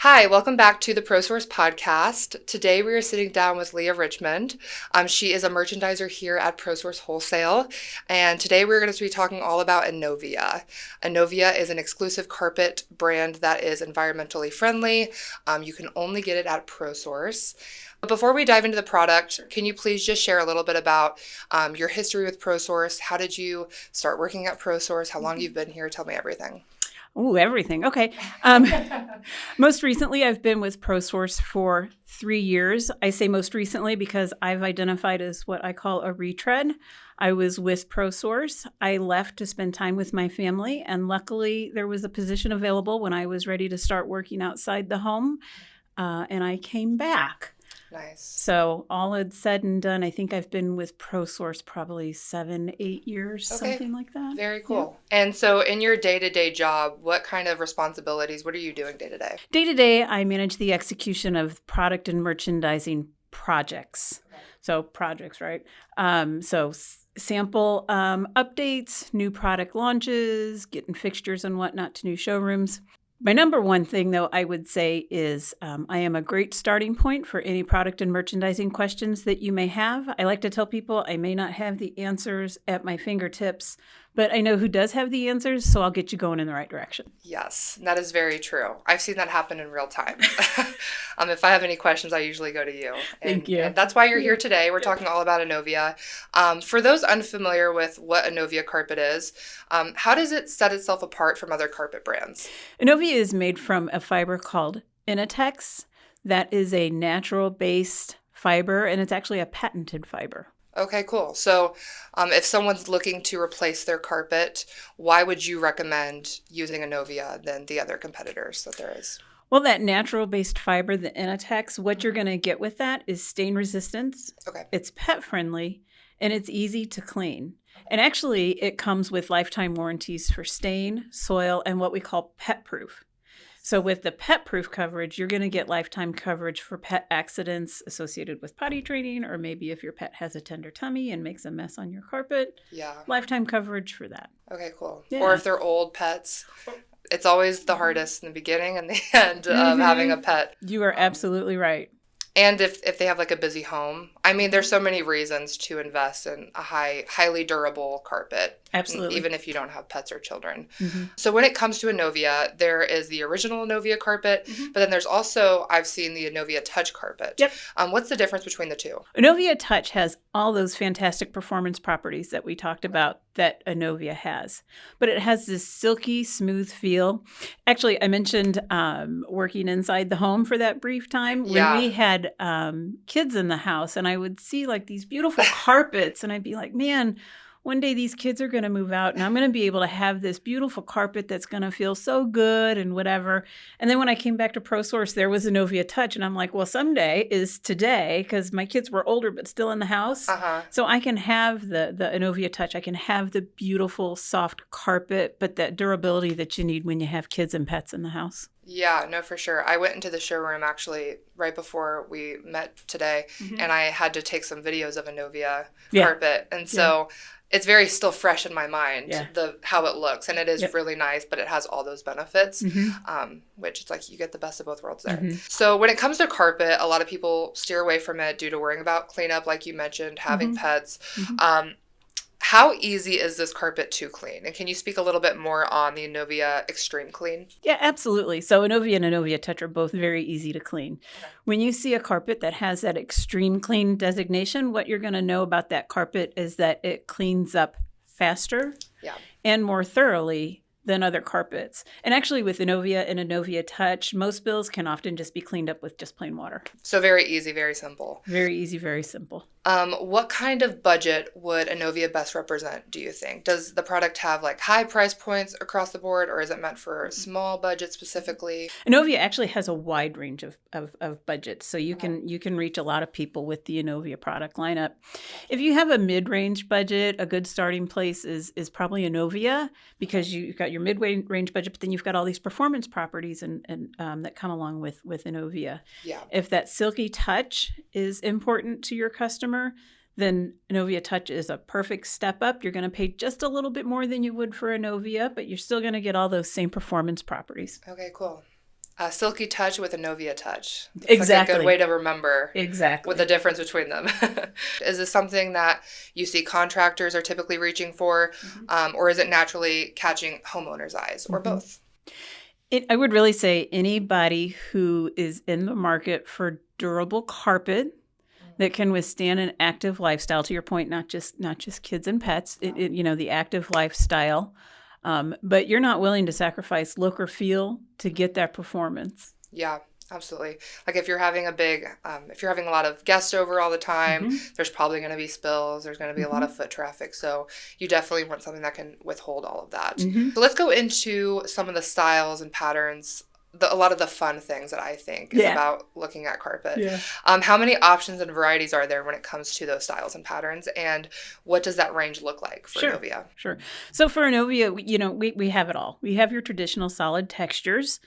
Hi, welcome back to the ProSource podcast. Today we are sitting down with Leah Richmond. She is a merchandiser here at ProSource Wholesale, and today we're going to be talking all about Innovia. Innovia is an exclusive carpet brand that is environmentally friendly. You can only get it at ProSource. But before we dive into the product, can you please just share a little bit about your history with ProSource? How did you start working at ProSource? How long you've been here? Tell me everything. Oh, everything. Okay. Most recently, I've been with ProSource for 3 years. I say most recently because I've identified as what I call a retread. I was with ProSource. I left to spend time with my family, and luckily there was a position available when I was ready to start working outside the home, and I came back. Nice. So all had said and done, I think I've been with ProSource probably 7-8 years, something like that. Very cool. Yeah. And so in your day-to-day job, what kind of responsibilities, what are you doing day-to-day? Day-to-day, I manage the execution of product and merchandising projects. Okay. So projects, right? Sample updates, new product launches, getting fixtures and whatnot to new showrooms. My number one thing, though, I would say is I am a great starting point for any product and merchandising questions that you may have. I like to tell people I may not have the answers at my fingertips, but I know who does have the answers, so I'll get you going in the right direction. Yes, that is very true. I've seen that happen in real time. If I have any questions, I usually go to you. Thank you. And that's why you're here today. We're talking all about Innovia. For those unfamiliar with what Innovia carpet is, how does it set itself apart from other carpet brands? Innovia is made from a fiber called Inatex. That is a natural-based fiber, and it's actually a patented fiber. Okay, cool. So if someone's looking to replace their carpet, why would you recommend using Innovia than the other competitors that there is? Well, that natural-based fiber, the Inatex, what you're going to get with that is stain resistance. Okay. It's pet-friendly, and it's easy to clean. And actually, it comes with lifetime warranties for stain, soil, and what we call pet-proof. So with the pet-proof coverage, you're going to get lifetime coverage for pet accidents associated with potty training, or maybe if your pet has a tender tummy and makes a mess on your carpet. Yeah. Lifetime coverage for that. Okay, cool. Yeah. Or if they're old pets, it's always the hardest in the beginning and the end of having a pet. You are absolutely right. And if they have like a busy home, I mean, there's so many reasons to invest in a highly durable carpet. Absolutely. Even if you don't have pets or children. Mm-hmm. So when it comes to Innovia, there is the original Innovia carpet, but then there's also, I've seen the Innovia Touch carpet. Yep. What's the difference between the two? Innovia Touch has all those fantastic performance properties that we talked about that Innovia has, but it has this silky, smooth feel. Actually, I mentioned working inside the home for that brief time when we had kids in the house, and I would see like these beautiful carpets, and I'd be like, man, one day these kids are going to move out and I'm going to be able to have this beautiful carpet that's going to feel so good and whatever. And then when I came back to ProSource, there was Innovia Touch. And I'm like, well, someday is today because my kids were older but still in the house. So I can have the Innovia Touch. I can have the beautiful soft carpet, but that durability that you need when you have kids and pets in the house. Yeah, no, for sure. I went into the showroom actually right before we met today, and I had to take some videos of Innovia carpet. And so it's very still fresh in my mind, how it looks. And it is really nice, but it has all those benefits, which it's like you get the best of both worlds there. So when it comes to carpet, a lot of people steer away from it due to worrying about cleanup, like you mentioned, having pets. How easy is this carpet to clean? And can you speak a little bit more on the Innovia Extreme Clean? Yeah, absolutely. So Innovia and Innovia Touch are both very easy to clean. Okay. When you see a carpet that has that Extreme Clean designation, what you're going to know about that carpet is that it cleans up faster and more thoroughly than other carpets. And actually with Innovia and Innovia Touch, most spills can often just be cleaned up with just plain water. So very easy, very simple. Very easy, very simple. What kind of budget would Innovia best represent, do you think? Does the product have like high price points across the board, or is it meant for a small budget specifically? Innovia actually has a wide range of budgets, so you can reach a lot of people with the Innovia product lineup. If you have a mid-range budget, a good starting place is probably Innovia, because you've got your mid-range budget, but then you've got all these performance properties and that come along with Innovia. Yeah. If that silky touch is important to your customer, then Innovia Touch is a perfect step up. You're going to pay just a little bit more than you would for Innovia, but you're still going to get all those same performance properties. Okay, cool. Silky touch with Innovia touch. It's exactly. like a good way to remember exactly what the difference between them. Is this something that you see contractors are typically reaching for, or is it naturally catching homeowners' eyes, or both? I would really say anybody who is in the market for durable carpet that can withstand an active lifestyle, to your point, not just kids and pets, the active lifestyle, but you're not willing to sacrifice look or feel to get that performance. Yeah, absolutely. Like if you're having if you're having a lot of guests over all the time, there's probably going to be spills. There's going to be a lot of foot traffic. So you definitely want something that can withhold all of that. So let's go into some of the styles and patterns. A lot of the fun things that I think is about looking at carpet. Yeah. How many options and varieties are there when it comes to those styles and patterns, and what does that range look like for Innovia? Sure. So for Innovia, we have it all. We have your traditional solid textures.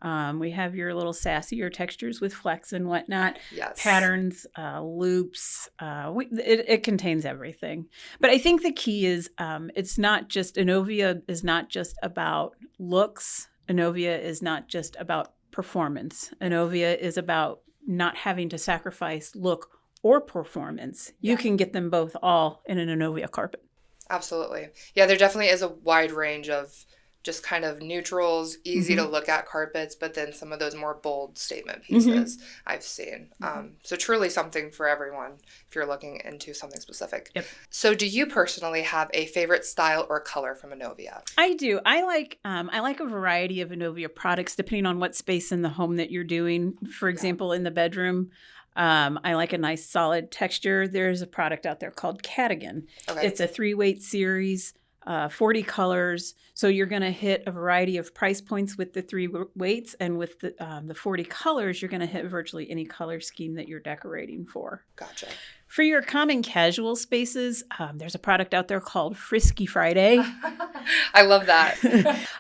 We have your little sassier textures with flex and whatnot. Yes. Patterns, loops. It contains everything. But I think the key is Innovia is not just about looks. Innovia is not just about performance. Innovia is about not having to sacrifice look or performance. You can get them both all in an Innovia carpet. Absolutely. Yeah, there definitely is a wide range of just kind of neutrals, easy to look at carpets, but then some of those more bold statement pieces I've seen. So truly something for everyone if you're looking into something specific. Yep. So do you personally have a favorite style or color from Innovia? I do. I like a variety of Innovia products depending on what space in the home that you're doing. For example, in the bedroom, I like a nice solid texture. There's a product out there called Cadigan. Okay. It's a 3-weight series. 40 colors. So you're going to hit a variety of price points with the 3 weights, and with the 40 colors, you're going to hit virtually any color scheme that you're decorating for. Gotcha. For your common casual spaces, there's a product out there called Frisky Friday. I love that.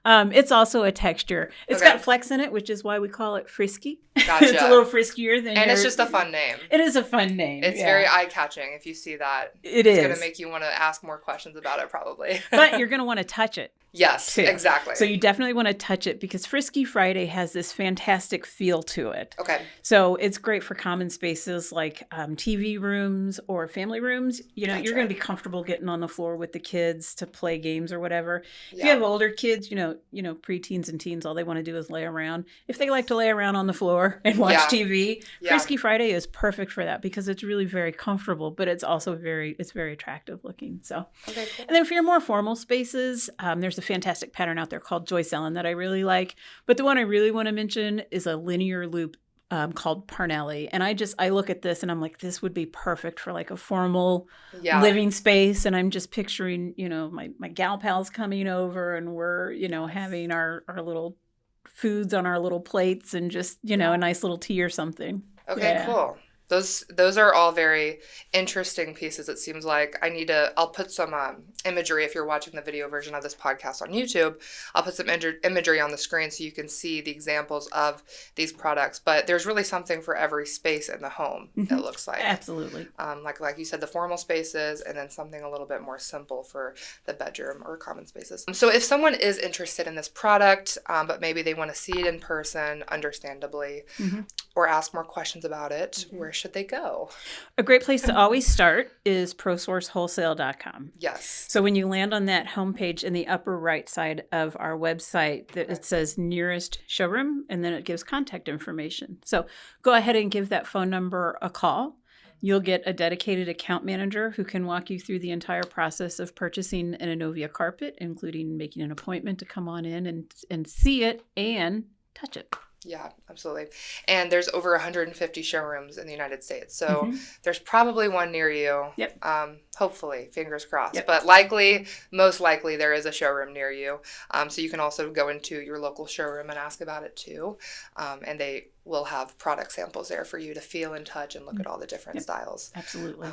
It's also a texture. It's got flex in it, which is why we call it Frisky. Gotcha. It's a little friskier than it's just a fun name. It is a fun name. It's very eye-catching if you see that. It's going to make you want to ask more questions about it, probably. But you're going to want to touch it. Yes, too. Exactly. So you definitely want to touch it because Frisky Friday has this fantastic feel to it. Okay. So it's great for common spaces like TV rooms or family rooms. You're going to be comfortable getting on the floor with the kids to play games or whatever. Yeah. If you have older kids, preteens and teens, all they want to do is lay around. If they like to lay around on the floor and watch TV, Frisky Friday is perfect for that because it's really very comfortable, but it's also very attractive looking. So, cool. And then for your more formal spaces, there's a fantastic pattern out there called Joyce Ellen that I really like. But the one I really want to mention is a linear loop called Parnelli. And I look at this and I'm like, this would be perfect for like a formal living space. And I'm just picturing, my gal pals coming over and we're, having our little foods on our little plates and just, a nice little tea or something. Okay, cool. Those are all very interesting pieces. It seems like I'll put some imagery if you're watching the video version of this podcast on YouTube. I'll put some imagery on the screen so you can see the examples of these products. But there's really something for every space in the home, it looks like. Absolutely. Like you said, the formal spaces and then something a little bit more simple for the bedroom or common spaces. So if someone is interested in this product, but maybe they want to see it in person, understandably, or ask more questions about it, where should they go? A great place to always start is ProSourceWholesale.com. Yes. So when you land on that homepage in the upper right side of our website, it says nearest showroom, and then it gives contact information. So go ahead and give that phone number a call. You'll get a dedicated account manager who can walk you through the entire process of purchasing an Innovia carpet, including making an appointment to come on in and see it and touch it. Yeah, absolutely. And there's over 150 showrooms in the United States. So there's probably one near you. Yep. Hopefully, fingers crossed. Yep. But most likely, there is a showroom near you. So you can also go into your local showroom and ask about it too. And they will have product samples there for you to feel and touch and look at all the different styles. Absolutely.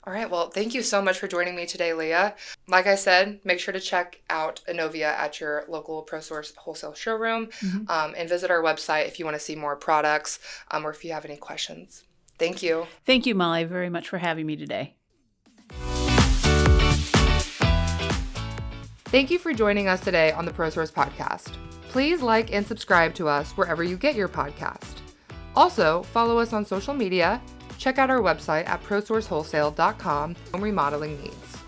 All right. Well, thank you so much for joining me today, Leah. Like I said, make sure to check out Innovia at your local ProSource Wholesale showroom and visit our website if you want to see more products or if you have any questions. Thank you. Thank you, Molly, very much for having me today. Thank you for joining us today on the ProSource podcast. Please like and subscribe to us wherever you get your podcast. Also, follow us on social media, check out our website at ProSourceWholesale.com for remodeling needs.